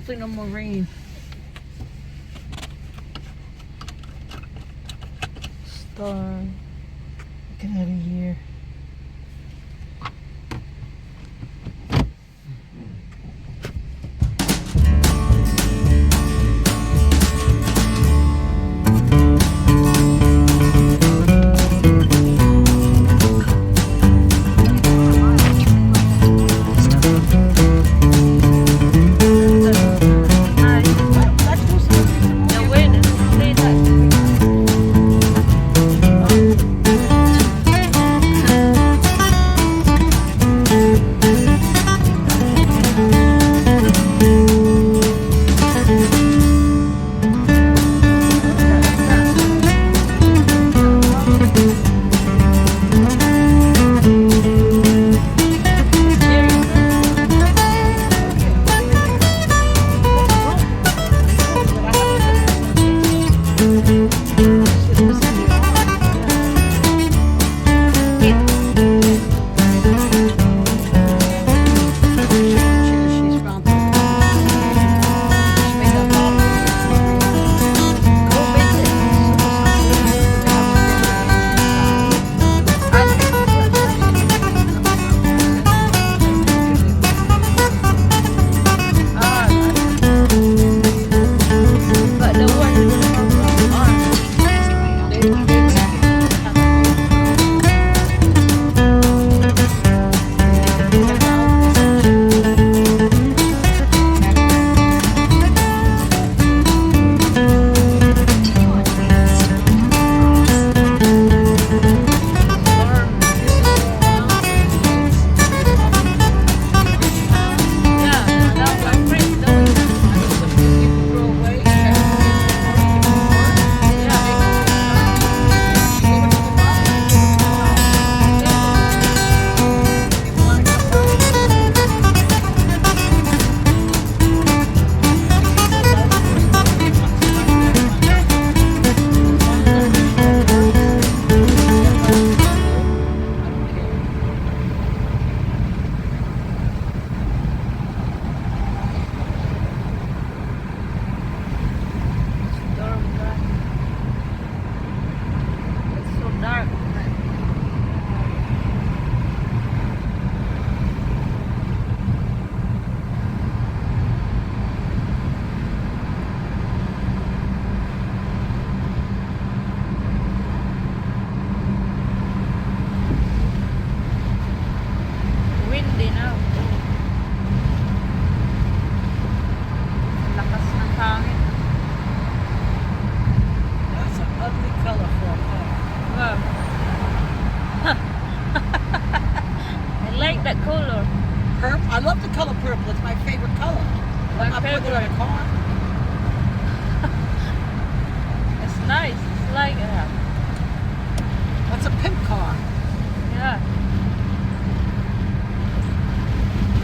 Hopefully no more rain. Storm. Get out of here. I love the color purple. It's my favorite color. I'm not putting it on a car. It's nice. It's like That's a pimp car. yeah.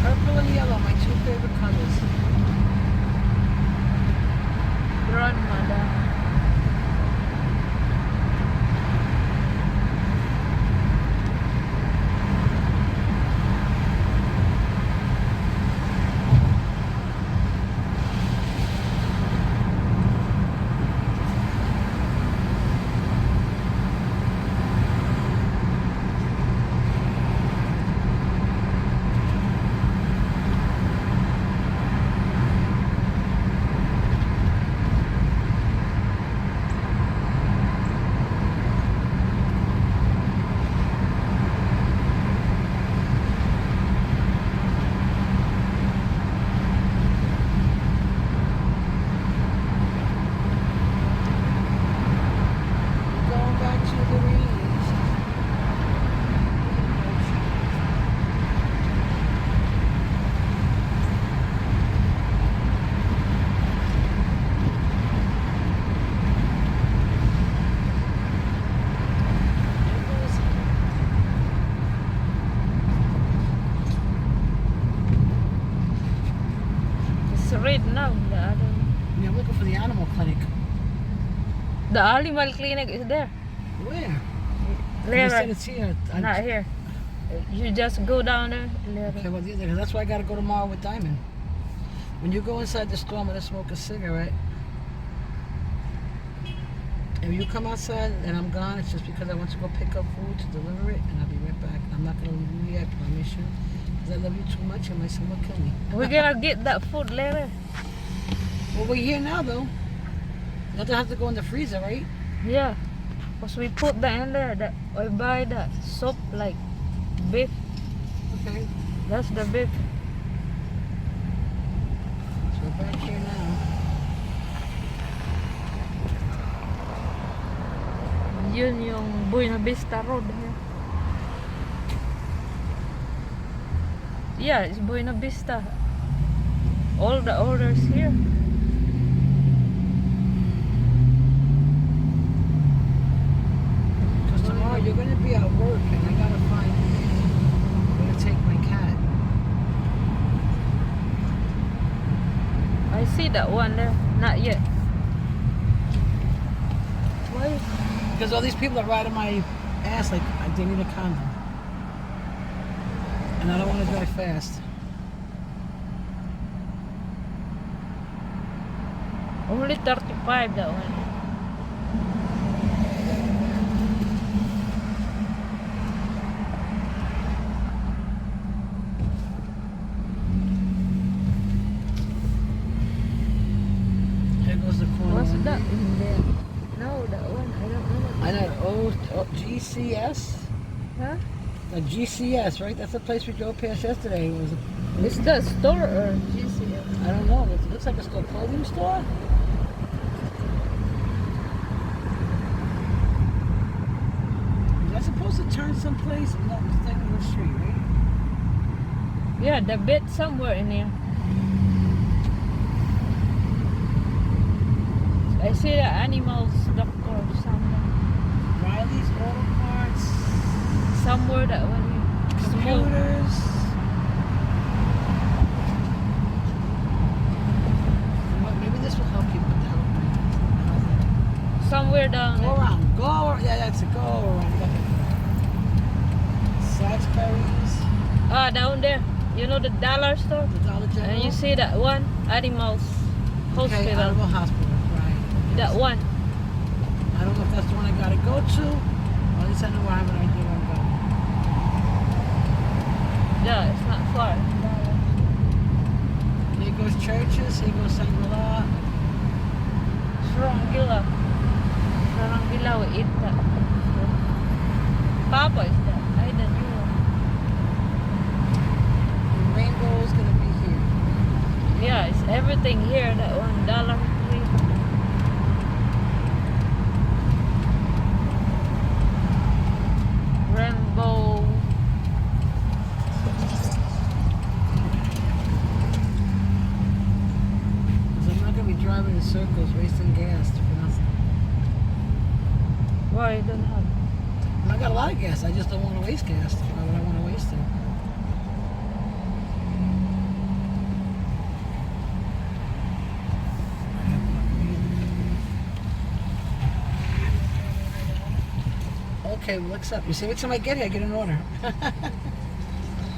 Purple and yellow, my two favorite colors. Grandmother. Red now. Yeah, I'm looking for the animal clinic. The animal clinic is there. Where? There. You said it's here. Not here. You just go down there. Okay, well, that's why I got to go tomorrow with Diamond. When you go inside the store, I'm gonna smoke a cigarette. If you come outside and I'm gone, it's just because I want to go pick up food to deliver it, and I'll be right back. I'm not gonna leave you yet, I promise you. Because I love you too much, and my son will kill me. We're gonna get that food later. Well, we're here now, though. Nothing has to go in the freezer, right? Yeah. Because we put that in there. That I buy that soup like beef. Okay. That's the beef. So we're back here now. Yun yung Buena Vista Road here. Yeah, it's Buena Vista. All the orders here. Because tomorrow you're going to be at work, and I got to find where to take my cat. I see that one there. Not yet. Why? Because all these people are riding my ass like they need a condom. And I don't want to drive fast. Only 35 that one. Here goes the corner. What's that in there? No, that one. I don't know. I know. GCS? Huh? The GCS, right? That's the place we drove past yesterday. Was it? Is that store or GCS? I don't know. It looks like a store, clothing store. Was I supposed to turn someplace? No, it's like on the street, right? Yeah, the bed somewhere in here. I see the animals doctor somewhere. Riley's Auto Parts. Somewhere that one here. Small. Computers. You know what, maybe this will help you with the help. Somewhere down Go there. around. Go around. Yeah, that's it. Go around. Salisbury's. Ah, down there. You know the dollar store? The Dollar General. And you see that one? Animals Okay, Hospital. Animal Hospital. Right. That one. I don't know if that's the one I gotta go to. Or at least I know where I have an idea where I'm going. Yeah, it's not far. Here goes churches. Here goes Shangri-La. Srongila. Srongila, we eat that. Papa is that. I the new one. The Rainbow is gonna be here. Yeah, it's everything here. That $1 free. Rainbow. Because I'm not gonna be driving in circles, wasting gas for nothing. Why you don't have? I got a lot of gas. I just don't want to waste gas. Why would I want to waste it? Okay, what's up? You see, every time I get here, I get an order.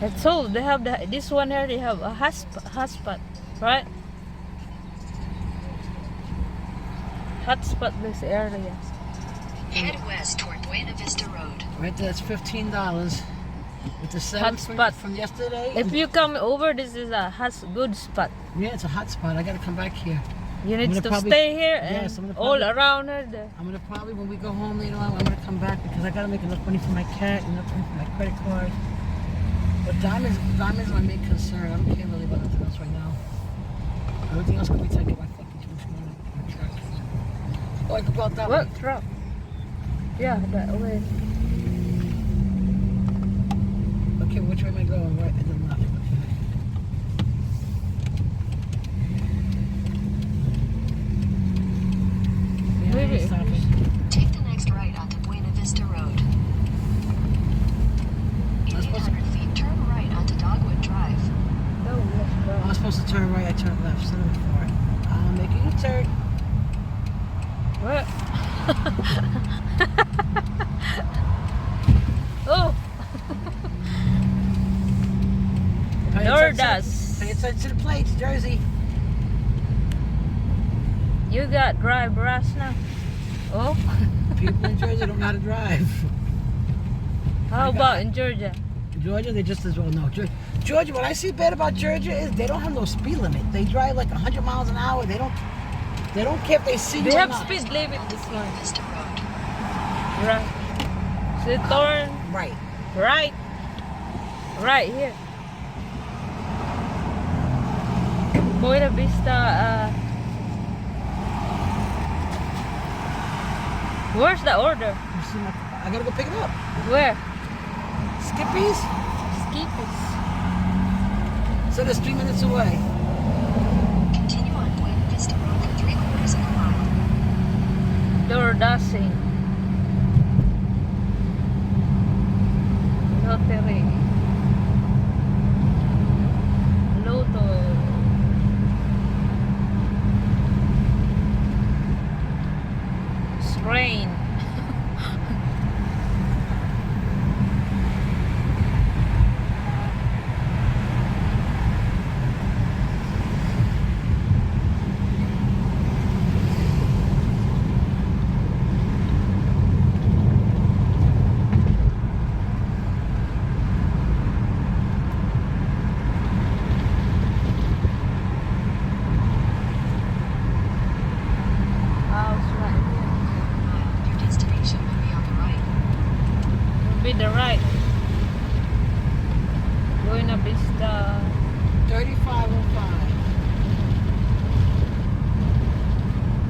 I told they have this one here. They have a hotspot, right? Hotspot this area. Head west toward Buena Vista Road. Right there, that's $15. With the 7 Hotspot. from yesterday. If you come over, this is a good spot. Yeah, it's a hot spot. I gotta come back here. You need gonna to probably- stay here and yes, I'm gonna all probably- around her there. I'm gonna probably, when we go home later on, I'm gonna come back because I gotta make enough money for my cat, enough money for my credit card. But diamonds are my main concern. I don't care really about anything else right now. Everything else can wait till I get my fucking truck. Oh, I could go out that way. What truck? Yeah, that way. Okay, which way am I going? Right and then left. Yeah, Maybe. I'm stopping. Take the next right onto Buena Vista Road. In That's supposed to- 800 feet, turn right onto Dogwood Drive. No, let's I go. was supposed to turn right, I turned left. Son of a fart. I'm making a turn. What? Oh, Pay Nordas. attention to the plates, Jersey. You got drive Russ now. Oh, People in Georgia don't know how to drive. how about in Georgia? Georgia, they just as well know. Georgia, what I see bad about Georgia is they don't have no speed limit. They drive like 100 miles an hour. They don't care if they see you They or have not. speed limit this one. Vista Road. Right. So turn Right. right. Right here. Buena Vista. Where's the order? You see I gotta go pick it up. Where? Skippies? Skippies. So that's 3 minutes away. Continue on Buena Vista Road for 3/4 of a mile. Door dashing. Lottery. Lotto. Strain. House right here. Your destination will be on the right. Will be the right. Buena Vista. 3505.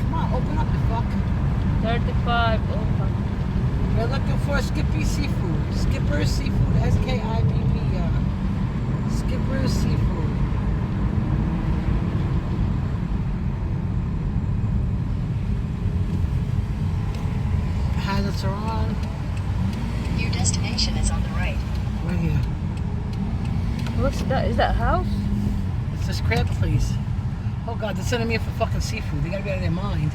Come on, open up the fuck. 35 over. We're looking for Skippy Seafood. Skipper's Seafood, SKIPP. Skipper's Seafood. Hazards are on. Your destination is on the right. Right here. What's that? Is that house? It's this crab place. Oh god, they're sending me in for fucking seafood. They gotta be out of their mind.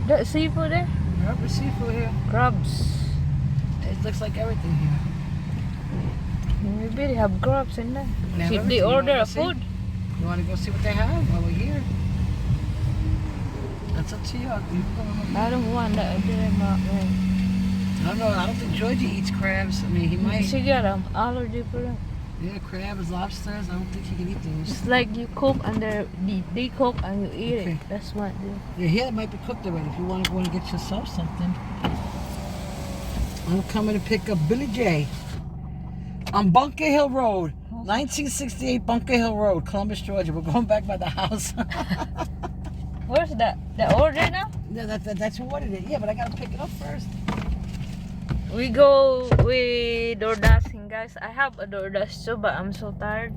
That seafood there? Yep, there's seafood here. Crabs. It looks like everything here. Maybe they have crabs in there. They have Should they everything. You order wanna a see? food? You wanna go see what they have while we're here? That's up to you. You can go on. I don't want that. I I don't know. I don't think Georgie eats crabs. I mean, he might. She got an allergy for that. Yeah, crabs, lobsters. I don't think he can eat those. It's like you cook and they cook and you eat Okay. it. That's what they. Yeah, here it might be cooked already. If you want to go and get yourself something. I'm coming to pick up Billy J. On Bunker Hill Road. 1968 Bunker Hill Road, Columbus, Georgia. We're going back by the house. Where's that? The order now? Yeah, that's who ordered it. Yeah, but I gotta pick it up first. We DoorDashing, guys. I have a DoorDash too, but I'm so tired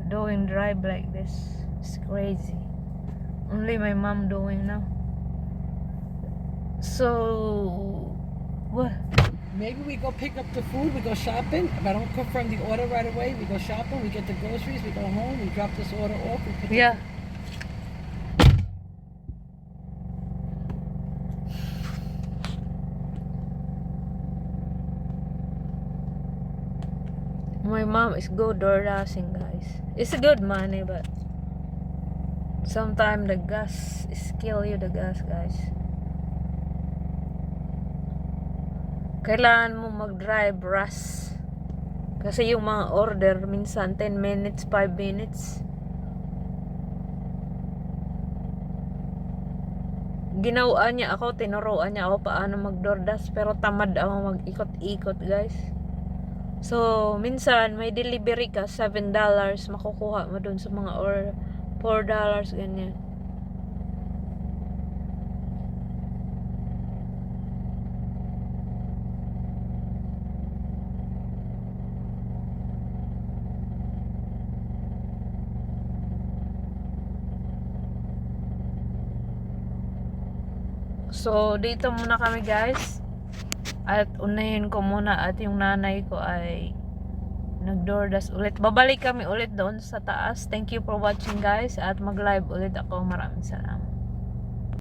doing drive like this. It's crazy. Only my mom doing now. So, what? Maybe we go pick up the food, we go shopping. If I don't confirm the order right away, we go shopping, we get the groceries, we go home, we drop this order off. We pick Yeah. My mom is good DoorDashing, guys. It's good money, but sometimes the gas is kill you, the gas, guys. Kailangan mo mag-drive rush. Kasi yung mga order, minsan 10 minutes, 5 minutes. Ginawaan niya ako, tinuruan niya ako paano mag-DoorDash, pero tamad ako mag-ikot-ikot, guys. So, minsan, may delivery ka, $7, makukuha mo dun sa mga or $4, ganyan. So, dito muna kami, guys. At unahin ko muna at yung nanay ko ay nag-DoorDash ulit. Babalik kami ulit doon sa taas. Thank you for watching, guys. At mag-live ulit ako. Maraming salamat.